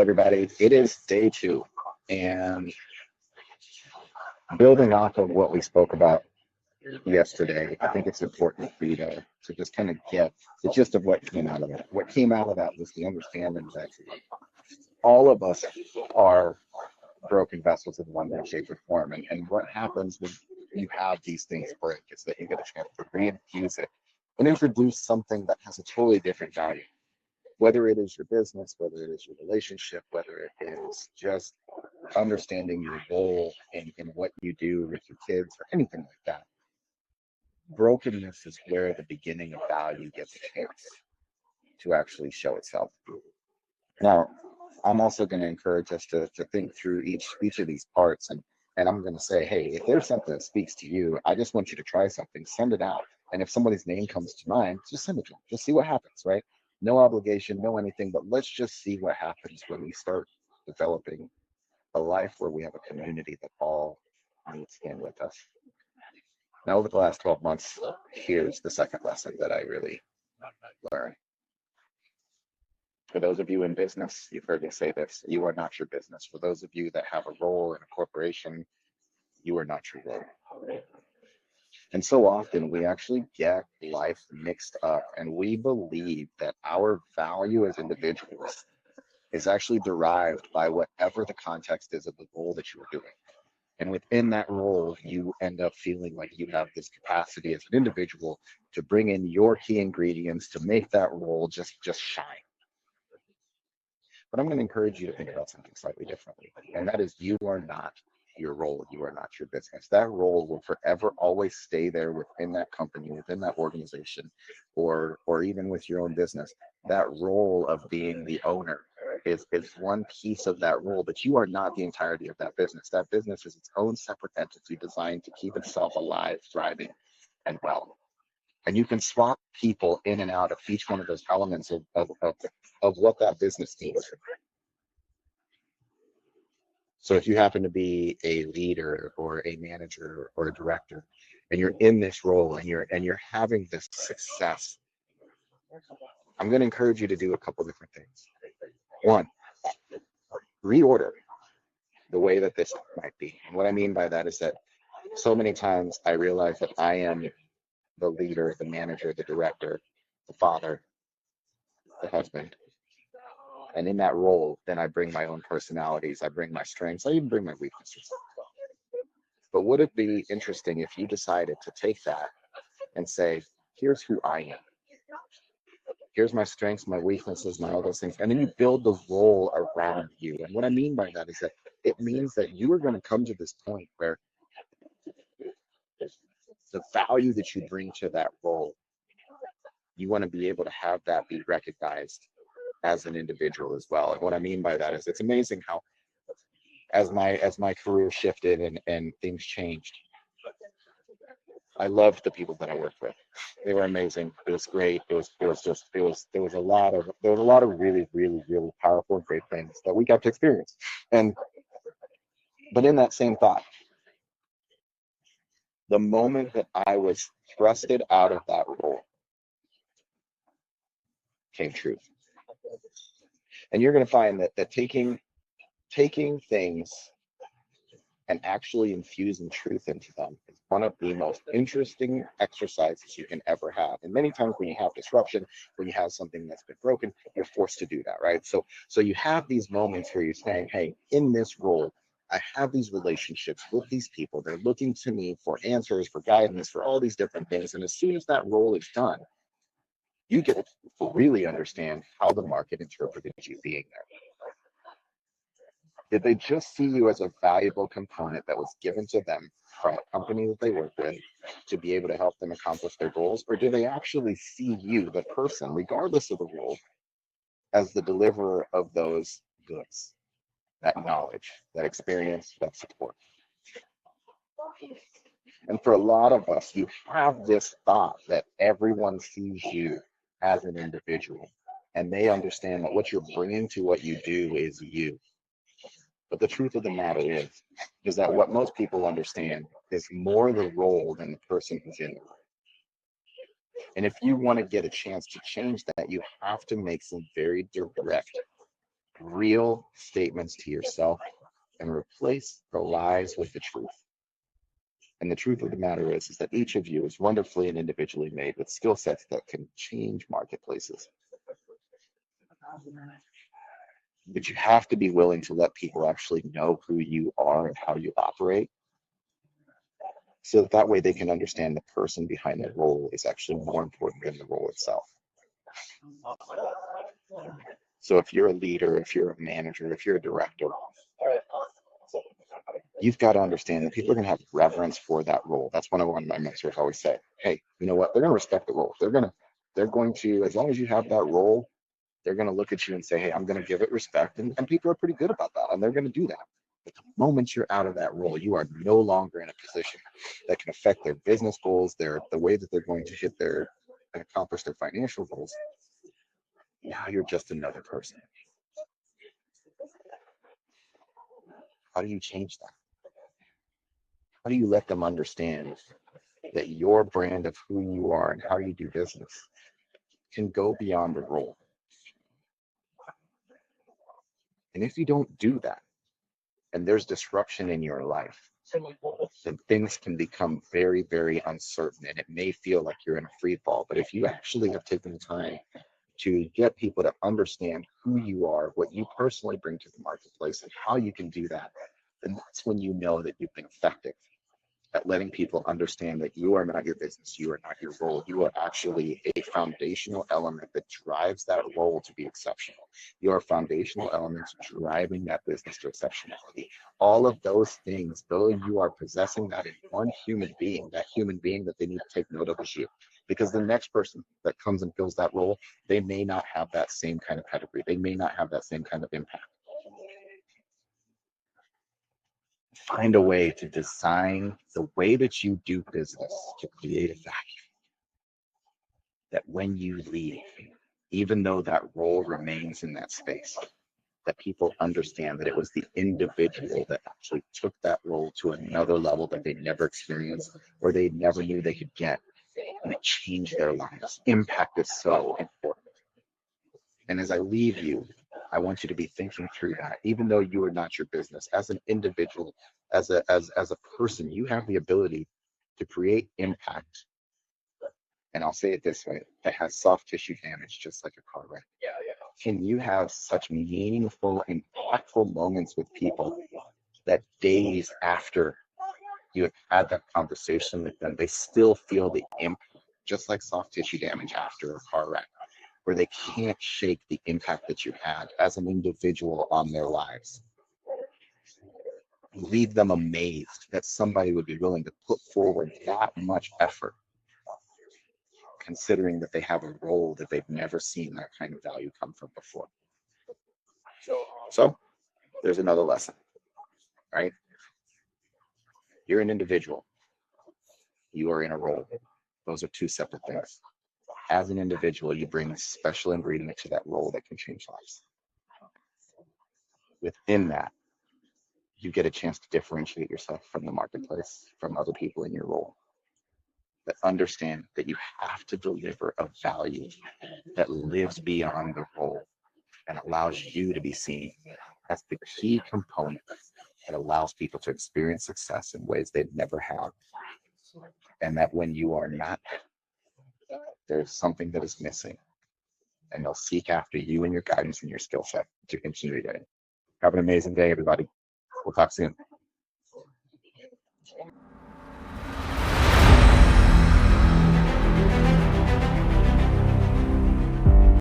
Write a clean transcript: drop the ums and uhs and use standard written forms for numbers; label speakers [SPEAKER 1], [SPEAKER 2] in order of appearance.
[SPEAKER 1] everybody. It is day two, and building off of what we spoke about yesterday, I think it's important for you to just kind of get the gist of what came out of it. What came out of that was the understanding that all of us are broken vessels in one way, shape, or form. And what happens when you have these things break is that you get a chance to reinfuse it and introduce something that has a totally different value. Whether it is your business, whether it is your relationship, whether it is just understanding your role in what you do with your kids or anything like that. Brokenness is where the beginning of value gets a chance to actually show itself. Now, I'm also going to encourage us to think through each of these parts, and I'm going to say, hey, if there's something that speaks to you, I just want you to try something, send it out. And if somebody's name comes to mind, just send it to them. Just see what happens, right? No obligation, no anything, but let's just see what happens when we start developing a life where we have a community that all needs in with us. Now, over the last 12 months, here's the second lesson that I really learned. For those of you in business, you've heard me say this, you are not your business. For those of you that have a role in a corporation, you are not your role. And so often we actually get life mixed up and we believe that our value as individuals is actually derived by whatever the context is of the role that you are doing. And within that role, you end up feeling like you have this capacity as an individual to bring in your key ingredients to make that role just shine. But I'm going to encourage you to think about something slightly differently. And that is you are not your role. You are not your business. That role will forever always stay there within that company, within that organization, or even with your own business. That role of being the owner is one piece of that role, but you are not the entirety of that business. That business is its own separate entity designed to keep itself alive, thriving, and well. And you can swap people in and out of each one of those elements of what that business needs. So if you happen to be a leader or a manager or a director, and you're in this role and you're having this success, I'm going to encourage you to do a couple different things. One, reorder the way that this might be. And what I mean by that is that so many times I realize that I am the leader, the manager, the director, the father, the husband. And in that role, then I bring my own personalities, I bring my strengths, I even bring my weaknesses. But would it be interesting if you decided to take that and say, here's who I am. Here's my strengths, my weaknesses, my all those things. And then you build the role around you. And what I mean by that is that it means that you are going to come to this point where the value that you bring to that role, you want to be able to have that be recognized as an individual as well. And what I mean by that is it's amazing how as my career shifted and things changed, I loved the people that I worked with. They were amazing. It was great. There was a lot of really, really, really powerful and great things that we got to experience. But in that same thought, the moment that I was thrusted out of that role came truth. And you're going to find that taking things and actually infusing truth into them is one of the most interesting exercises you can ever have. And many times when you have disruption, when you have something that's been broken, you're forced to do that, right? So you have these moments where you're saying, hey, in this role, I have these relationships with these people. They're looking to me for answers, for guidance, for all these different things. And as soon as that role is done, you get to really understand how the market interpreted you being there. Did they just see you as a valuable component that was given to them from a company that they work with to be able to help them accomplish their goals? Or do they actually see you, the person, regardless of the role, as the deliverer of those goods, that knowledge, that experience, that support? And for a lot of us, you have this thought that everyone sees you as an individual and they understand that what you're bringing to what you do is you. But the truth of the matter is that what most people understand is more the role than the person who's in it. And if you want to get a chance to change that, you have to make some very direct real statements to yourself and replace the lies with the truth. And the truth of the matter is that each of you is wonderfully and individually made with skill sets that can change marketplaces. But you have to be willing to let people actually know who you are and how you operate, so that way they can understand the person behind the role is actually more important than the role itself. So if you're a leader, if you're a manager, if you're a director, you've got to understand that people are going to have reverence for that role. That's one of my mentors always say, hey, you know what? They're going to respect the role. They're going to, as long as you have that role, they're going to look at you and say, hey, I'm going to give it respect. And people are pretty good about that. And they're going to do that. But the moment you're out of that role, you are no longer in a position that can affect their business goals, the way that they're going to hit their and accomplish their financial goals. Now you're just another person. How do you change that? How do you let them understand that your brand of who you are and how you do business can go beyond the role? And if you don't do that, and there's disruption in your life, then things can become very, very uncertain, and it may feel like you're in a free fall. But if you actually have taken the time to get people to understand who you are, what you personally bring to the marketplace, and how you can do that, then that's when you know that you've been effective at letting people understand that you are not your business, you are not your role, you are actually a foundational element that drives that role to be exceptional. You are foundational elements driving that business to exceptionality. All of those things, though you are possessing that in one human being, that human being that they need to take note of is you. Because the next person that comes and fills that role, they may not have that same kind of pedigree. They may not have that same kind of impact. Find a way to design the way that you do business to create a vacuum that when you leave, even though that role remains in that space, that people understand that it was the individual that actually took that role to another level that they never experienced or they never knew they could get, and it changed their lives. Impact is so important. And as I leave you, I want you to be thinking through that. Even though you are not your business, as an individual, as a person, you have the ability to create impact. And I'll say it this way: that has soft tissue damage, just like a car wreck. Can you have such meaningful, impactful moments with people that days after you have had that conversation with them, they still feel the impact, just like soft tissue damage after a car wreck, where they can't shake the impact that you had as an individual on their lives? Leave them amazed that somebody would be willing to put forward that much effort, considering that they have a role that they've never seen that kind of value come from before. So there's another lesson, right? You're an individual. You are in a role. Those are two separate things. As an individual, you bring a special ingredient to that role that can change lives. Within that, you get a chance to differentiate yourself from the marketplace, from other people in your role. But understand that you have to deliver a value that lives beyond the role and allows you to be seen as the key component that allows people to experience success in ways they've never had. And that when you are not, there's something that is missing. And they'll seek after you and your guidance and your skill set to continue to get it. Have an amazing day, everybody. We'll talk soon.